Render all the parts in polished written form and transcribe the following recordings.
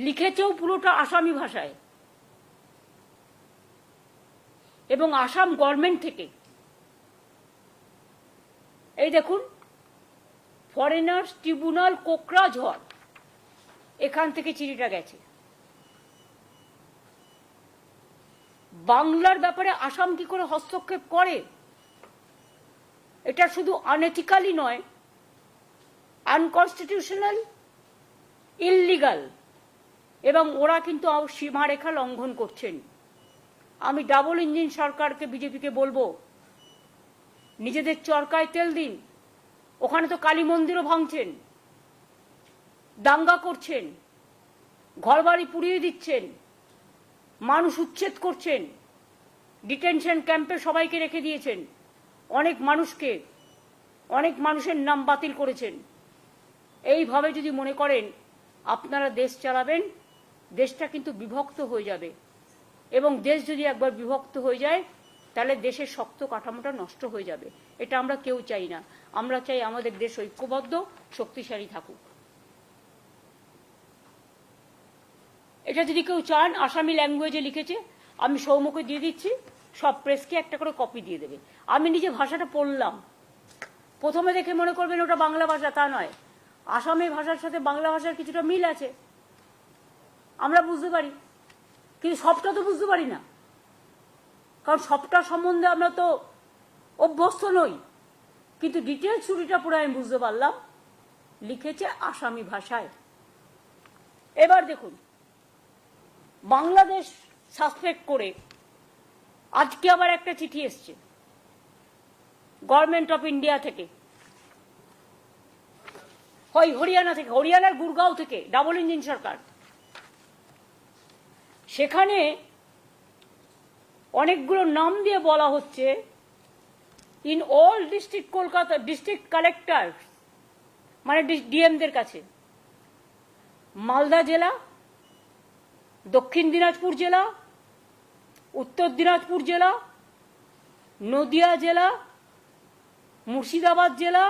লিখেছেও পুরোটা আসামি ভাষায় এবং আসাম গভর্নমেন্ট থেকে। এই দেখুন, ফরেনার্স ট্রিব্যুনাল কোকরাঝড়, এখান থেকে চিঠিটা গেছে। বাংলার ব্যাপারে আসাম কি করে হস্তক্ষেপ করে, এটা শুধু আনএথিক্যালি নয়, আনকনস্টিটিউশনাল, ইললিগাল, এবং ওরা কিন্তু সীমারেখা লঙ্ঘন করছেন। আমি ডাবল ইঞ্জিন সরকারকে, বিজেপিকে বলবো, নিজেদের চরকায় তেল দিন। ওখানে তো কালী মন্দিরও ভাঙছেন, দাঙ্গা করছেন, ঘরবাড়ি পুড়িয়ে দিচ্ছেন, মানুষ উচ্ছেদ করছেন, ডিটেনশন ক্যাম্পে সবাইকে রেখে দিয়েছেন, অনেক মানুষের নাম বাতিল করেছেন। এইভাবে যদি মনে করেন আপনারা দেশ চালাবেন, দেশটা কিন্তু বিভক্ত হয়ে যাবে, এবং দেশ যদি একবার বিভক্ত হয়ে যায় তাহলে দেশের শক্ত কাঠামোটা নষ্ট হয়ে যাবে। এটা আমরা কেউ চাই না। আমরা চাই আমাদের দেশ ঐক্যবদ্ধ, শক্তিশালী থাকুক। এটা যদি কেউ চান, আসামি ল্যাঙ্গুয়েজে লিখেছে, আমি সৌম্যকে দিয়ে দিচ্ছি, সব প্রেসকে একটা করে কপি দিয়ে দেবে। আমি নিজে ভাষাটা পড়লাম, প্রথমে দেখে মনে করবেন ওটা বাংলা ভাষা, তা নয়। আসামি ভাষার সাথে বাংলা ভাষার কিছুটা মিল আছে, আমরা বুঝতে পারি, কিন্তু সবটা তো বুঝতে পারি না, কারণ সবটা সম্বন্ধে আমরা তো অভ্যস্ত নই। কিন্তু ডিটেলস ছুটিটা পুরো আমি বুঝতে পারলাম, লিখেছে আসামি ভাষায়। এবার দেখুন, বাংলাদেশ সাসপেক্ট করে আজকে আবার একটা চিঠি এসছে গভর্নমেন্ট অফ ইন্ডিয়া থেকে, হয় হরিয়ানা থেকে, হরিয়ানার গুরগাঁও থেকে, ডাবল ইঞ্জিন সরকার। সেখানে অনেকগুলো নাম দিয়ে বলা হচ্ছে, in all district Kolkata, district collector মানে ডিএমদের কাছে, মালদা জেলা, দক্ষিণ দিনাজপুর জেলা, উত্তর দিনাজপুর জেলা, নদিয়া জেলা, মুর্শিদাবাদ জেলা,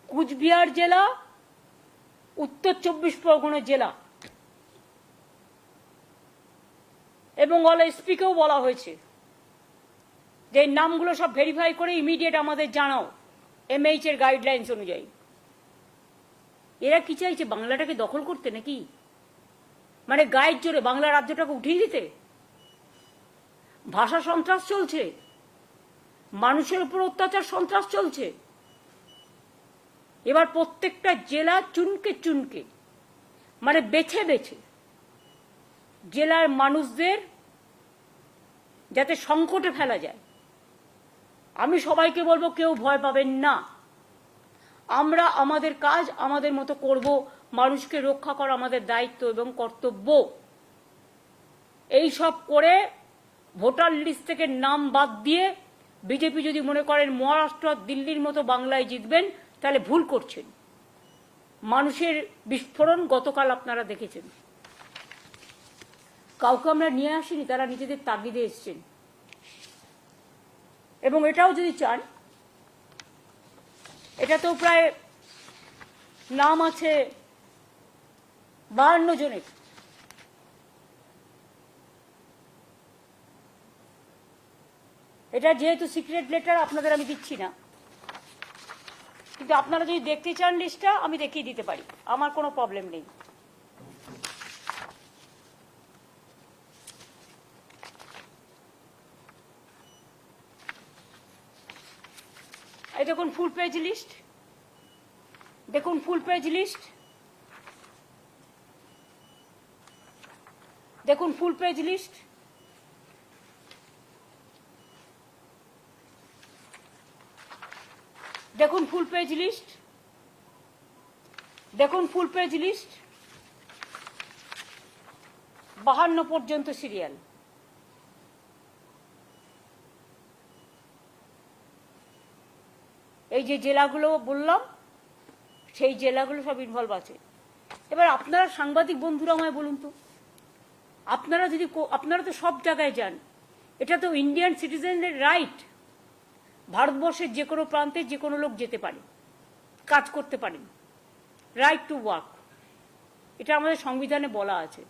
কুচবিহার জেলা, উত্তর 24 পরগনা জেলা, এবং অল এসপিকেও বলা হয়েছে যে এই নামগুলো সব ভেরিফাই করে ইমিডিয়েট আমাদের জানাও, এমএইচ এর গাইডলাইন্স অনুযায়ী। এরা কি চাইছে, বাংলাটাকে দখল করতে নাকি? মানে গায়ের জোরে বাংলা রাজ্যটাকে উঠিয়ে দিতে? ভাষা সন্ত্রাস চলছে, মানুষের উপর অত্যাচার সন্ত্রাস চলছে। এবার প্রত্যেকটা জেলা চুনকে চুনকে, মানে বেছে বেছে জেলার মানুষদের যাতে সংকটে ফেলা যায়। আমি সবাইকে বলবো, কেউ ভয় পাবেন না, আমরা আমাদের কাজ আমাদের মতো করব, মানুষকে রক্ষা করা আমাদের দায়িত্ব এবং কর্তব্য। এই সব করে ভোটার লিস্ট থেকে নাম বাদ দিয়ে বিজেপি যদি মনে করেন মহারাষ্ট্র, দিল্লির মতো বাংলায় জিতবেন, তাহলে ভুল করছেন। মানুষের বিস্ফোরণ গতকাল আপনারা দেখেছেন, কাউকে আমরা নিয়ে আসিনি, তারা নিজেদের তাগিদে এসছেন। এবং এটাও যদি চান, এটাতেও প্রায় নাম আছে 52 জনের। এটা যেহেতু সিক্রেট লেটার আপনাদের আমি দিচ্ছি না, কিন্তু আপনারা যদি দেখতে চান লিস্টটা আমি দেখিয়ে দিতে পারি, আমার কোনো প্রবলেম নেই। এই দেখুন ফুল পেজ লিস্ট, দেখুন ফুল পেজ লিস্ট, দেখুন ফুল পেজ লিস্ট, দেখুন ফুল পেজ লিস্ট, দেখুন ফুল পেজ লিস্ট, 52 পর্যন্ত সিরিয়াল। এই যে জেলাগুলো বললাম, সেই জেলাগুলো সব ইনভলভ আছে। এবার আপনারা সাংবাদিক বন্ধুরা আমায় বলুন তো, আপনারা তো সব জায়গায় যান, এটা তো ইন্ডিয়ান সিটিজেনদের রাইট। ভারতবর্ষের যে কোনো প্রান্তে যে কোনো লোক যেতে পারে, কাজ করতে পারেন, রাইট টু ওয়ার্ক। এটা আমাদের সংবিধানে বলা আছে।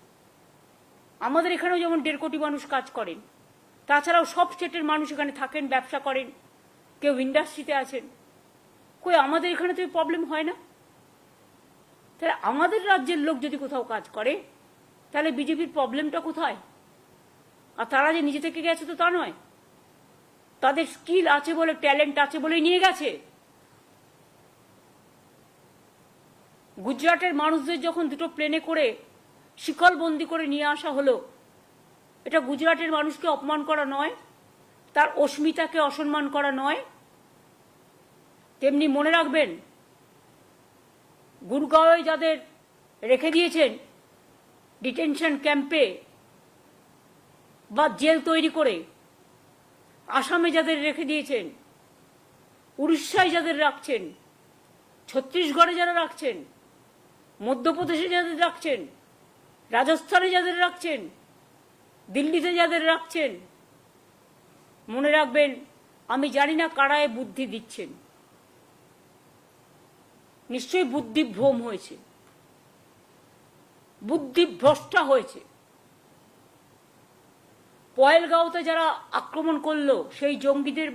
আমাদের এখানেও যেমন 1.5 কোটি মানুষ কাজ করেন, তাছাড়াও সব স্টেটের মানুষ এখানে থাকেন, ব্যবসা করেন, কেউ ইন্ডাস্ট্রিতে আছেন। কই আমাদের এখানে তো প্রবলেম হয় না? তাহলে আমাদের রাজ্যের লোক যদি কোথাও কাজ করে, তাহলে বিজেপির প্রবলেমটা কোথায়? আর তারা যে নিজে থেকে গেছে তো তা নয়, তাদের স্কিল আছে বলে, ট্যালেন্ট আছে বলেই নিয়ে গেছে। গুজরাটের মানুষদের যখন 2টো প্লেনে করে শিকলবন্দি করে নিয়ে আসা হলো, এটা গুজরাটের মানুষকে অপমান করা নয়, তার অস্মিতাকে অসম্মান করা নয়? তেমনি মনে রাখবেন, গুরগাঁওয়ে যাদের রেখে দিয়েছেন ডিটেনশন ক্যাম্পে বা জেল তৈরি করে, আসামে যাদের রেখে দিয়েছেন, উড়িষ্যায় যাদের রাখছেন, ছত্তিশগড়ে যারা রাখছেন, মধ্যপ্রদেশে যাদের রাখছেন, রাজস্থানে যাদের রাখছেন, দিল্লিতে যাদের রাখছেন, মনে রাখবেন, আমি জানি না কারায় বুদ্ধি দিচ্ছেন। নিশ্চয়ই বুদ্ধিভ্রম হয়েছে, বুদ্ধিভ্রষ্টা হয়েছে। পয়েলগাঁওতে যারা আক্রমণ করলো, সেই জঙ্গিদের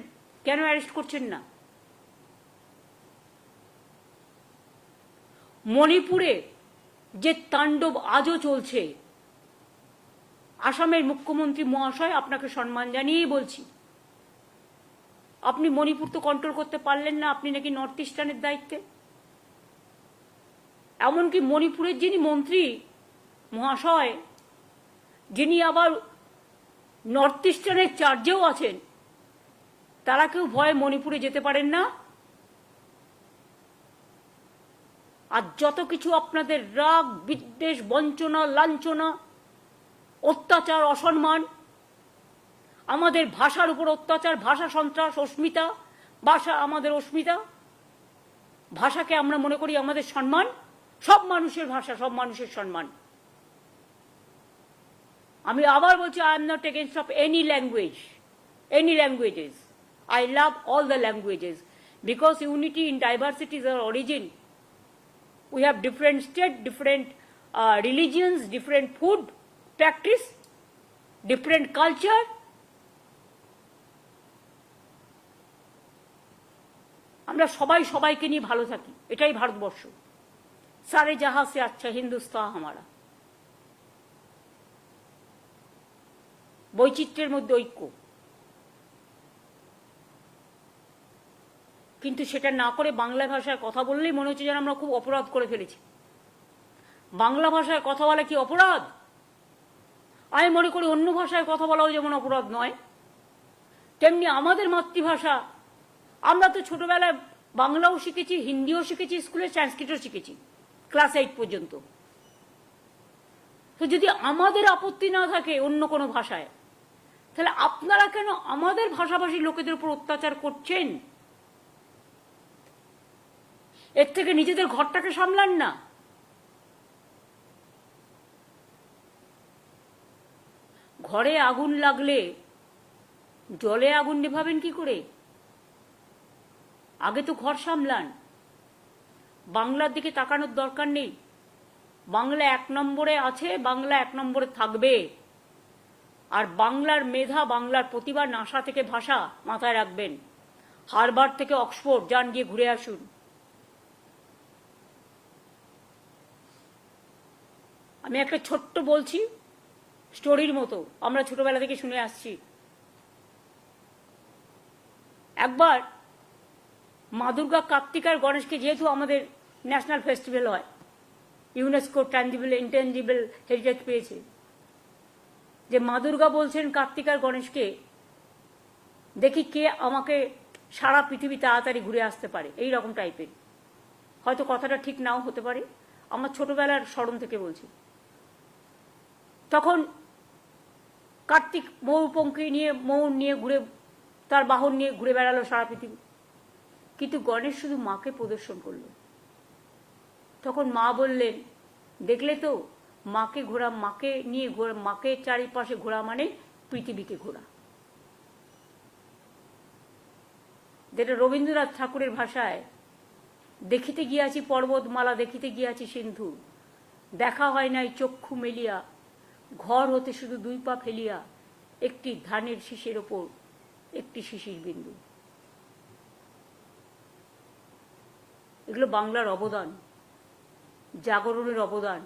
কেন অ্যারেস্ট করছেন না? মণিপুরে যে তাণ্ডব আজও চলছে, আসামের মুখ্যমন্ত্রী মহাশয়, আপনাকে সম্মান জানিয়েই বলছি, আপনি মণিপুর তো কন্ট্রোল করতে পারলেন না, আপনি নাকি নর্থ ইস্টার্নের দায়িত্বে। এমনকি মণিপুরের যিনি মন্ত্রী মহাশয়, যিনি আবার নর্থ ইস্টার্নের চার্জেও আছেন, তারা কেউ ভয়ে মণিপুরে যেতে পারেন না। আর যত কিছু আপনাদের রাগ, বিদ্বেষ, বঞ্চনা, লাঞ্ছনা, অত্যাচার, অসম্মান, আমাদের ভাষার উপর অত্যাচার, ভাষা সন্ত্রাস, অস্মিতা, ভাষা আমাদের অস্মিতা, ভাষাকে আমরা মনে করি আমাদের সম্মান, সব মানুষের ভাষা, সব মানুষের সম্মান। আমি আবার বলছি, I am not against of any language, any languages. I love all the languages because unity in diversity is our origin. We have different states, different religions, different food practice, different culture. আমরা সবাই সবাইকে নিয়ে ভালো থাকি, এটাই ভারতবর্ষ। সারে জাহাঁ সে আচ্ছা হিন্দুস্তান হামারা। বৈচিত্র্যের মধ্যে ঐক্য। কিন্তু সেটা না করে বাংলা ভাষায় কথা বললেই মনে হচ্ছে যেন আমরা খুব অপরাধ করে ফেলেছি। বাংলা ভাষায় কথা বলা কি অপরাধ? আমি মনে করি অন্য ভাষায় কথা বলাও যেমন অপরাধ নয়, তেমনি আমাদের মাতৃভাষা, আমরা তো ছোটবেলায় বাংলাও শিখেছি, হিন্দিও শিখেছি, স্কুলে সংস্কৃতও শিখেছি ক্লাস 8 পর্যন্ত। তো যদি আমাদের আপত্তি না থাকে অন্য কোনো ভাষায়, তাহলে আপনারা কেন আমাদের ভাষাভাষী লোকেদের উপর অত্যাচার করছেন? এর থেকে নিজেদের ঘরটাকে সামলান না। ঘরে আগুন লাগলে জলে আগুন নেভাবেন কি করে? আগে তো ঘর সামলান। বাংলার দিকে তাকানোর দরকার নেই। বাংলা 1 নম্বরে আছে, বাংলা 1 নম্বরে থাকবে। আর বাংলার মেধা, বাংলার প্রতিভা, নাসা থেকে ভাষা মাথায় রাখবেন। হারবার্ড থেকে অক্সফোর্ড যান, গিয়ে ঘুরে আসুন। আমি একটা ছোট্ট বলছি, স্টোরির মতো, আমরা ছোটবেলা থেকে শুনে আসছি। একবার মা দুর্গা, কার্তিক আর গণেশকে, যেহেতু আমাদের ন্যাশনাল ফেস্টিভ্যাল হয়, ইউনেস্কো ট্যাঞ্জিবল ইনট্যাঞ্জিবল হেরিটেজ পেয়েছে, যে মা দুর্গা বলছেন কার্তিক আর গণেশকে, দেখি কে আমাকে সারা পৃথিবী তাড়াতাড়ি ঘুরে আসতে পারে, এই রকম টাইপের। হয়তো কথাটা ঠিক নাও হতে পারে, আমার ছোটবেলার স্মরণ থেকে বলছি। তখন কার্তিক ময়ূরপঙ্খী নিয়ে, ময়ূর নিয়ে ঘুরে, তার বাহন নিয়ে ঘুরে বেড়ালো সারা পৃথিবী, কিন্তু গণেশ শুধু মাকে প্রদর্শন করলো। তখন মা বললেন, দেখলে তো, মাকে ঘোরা, মাকে নিয়ে ঘোরা, মাকে চারিপাশে ঘোরা মানে পৃথিবীকে ঘোরা। যেটা রবীন্দ্রনাথ ঠাকুরের ভাষায়, দেখিতে গিয়াছি পর্বতমালা, দেখিতে গিয়াছি সিন্ধু, দেখা হয় নাই চক্ষু মেলিয়া, ঘর হতে শুধু 2 পা ফেলিয়া, একটি ধানের শীষের ওপর একটি শিশির বিন্দু। এগুলো বাংলার অবদান, জাগরণের অবদান,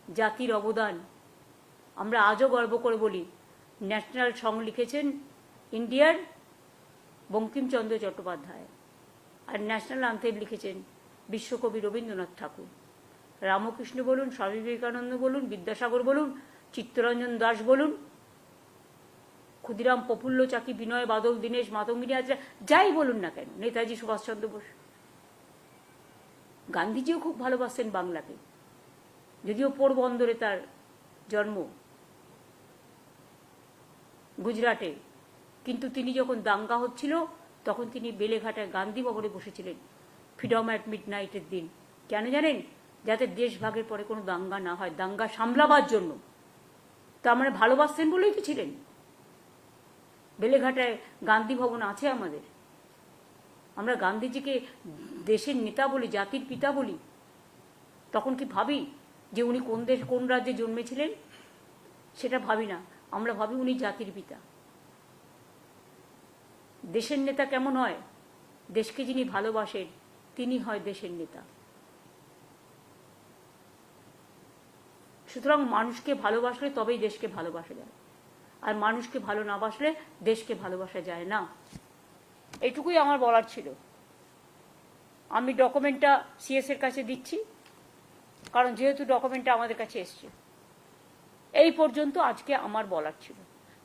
জাতির অবদান। আমরা আজও গর্ব করে বলি ন্যাশনাল সং লিখেছেন ইন্ডিয়ার বঙ্কিমচন্দ্র চট্টোপাধ্যায়, আর ন্যাশনাল আন্থেম লিখেছেন বিশ্বকবি রবীন্দ্রনাথ ঠাকুর। রামকৃষ্ণ বলুন, স্বামী বিবেকানন্দ বলুন, বিদ্যাসাগর বলুন, চিত্তরঞ্জন দাস বলুন, ক্ষুদিরাম প্রফুল্ল চাকি, বিনয় বাদল, দীনেশ মাতঙ্গিনী হাজরা, যাই বলুন না কেন, নেতাজি সুভাষচন্দ্র বোস। গান্ধীজিও খুব ভালোবাসতেন বাংলাকে, যদিও পোরবন্দরে তার জন্ম, গুজরাটে, কিন্তু তিনি যখন দাঙ্গা হচ্ছিল তখন তিনি বেলেঘাটায় গান্ধী ভবনে বসেছিলেন ফ্রিডম অ্যাট মিডনাইটের দিন। কেন জানেন? যাতে দেশ ভাগের পরে কোনো দাঙ্গা না হয়, দাঙ্গা সামলাবার জন্য। তা আমরা ভালোবাসতেন বলেই তো ছিলেন। বেলেঘাটায় গান্ধী ভবন আছে আমাদের। আমরা গান্ধীজিকে দেশের নেতা বলি, জাতির পিতা বলি। তখন কি ভাবি যে উনি কোন দেশ কোন রাজ্যে জন্মেছিলেন? সেটা ভাবি না, আমরা ভাবি উনি জাতির পিতা। দেশের নেতা কেমন হয়? দেশকে যিনি ভালোবাসেন তিনি হয় দেশের নেতা। সুতরাং মানুষকে ভালোবাসলে তবেই দেশকে ভালোবাসা যায়, আর মানুষকে ভালো না বাসলে দেশকে ভালোবাসা যায় না। এইটুকুই আমার বলার ছিল। আমি ডকুমেন্টটা সিএস এর কাছে দিচ্ছি, কারণ যেহেতু ডকুমেন্টটা আমাদের কাছে এসছে। এই পর্যন্ত আজকে আমার বলার ছিল।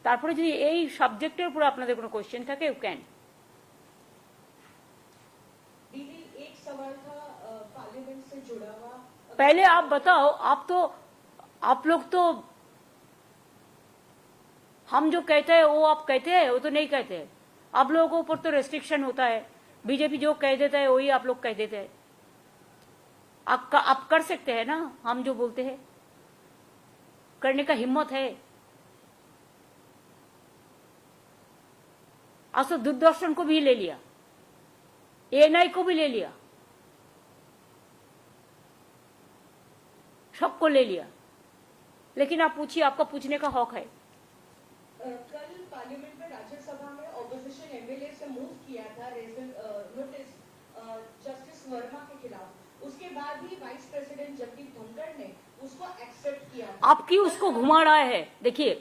তারপরে যদি এই সাবজেক্টের উপর আপনাদের কোনো কোয়েশ্চেন থাকে, ইউ ক্যান। एक सवाल था पार्लियामेंट से जुड़ा हुआ। पहले आप बताओ, आप लोग तो हम जो कहते हैं वो आप कहते हैं, वो तो नहीं कहते हैं। आप लोगों के ऊपर तो रेस्ट्रिक्शन होता है, बीजेपी जो कह देता है वही आप लोग कह देते हैं। आप कर सकते हैं ना, हम जो बोलते हैं करने का हिम्मत है। आज तो दूरदर्शन को भी ले लिया, एएनआई को भी ले लिया, सबको ले लिया, लेकिन आप पूछिए, आपका पूछने का हक है। कल पार्लियामेंट में राज्यसभा में ऑपोजिशन एमएलए से मूव किया था नोटिस जस्टिस वर्मा के खिलाफ, उसके बाद ही वाइस प्रेसिडेंट जगदीप धनखड़ ने उसको एक्सेप्ट किया। आपकी उसको घुमा रहा है। देखिए,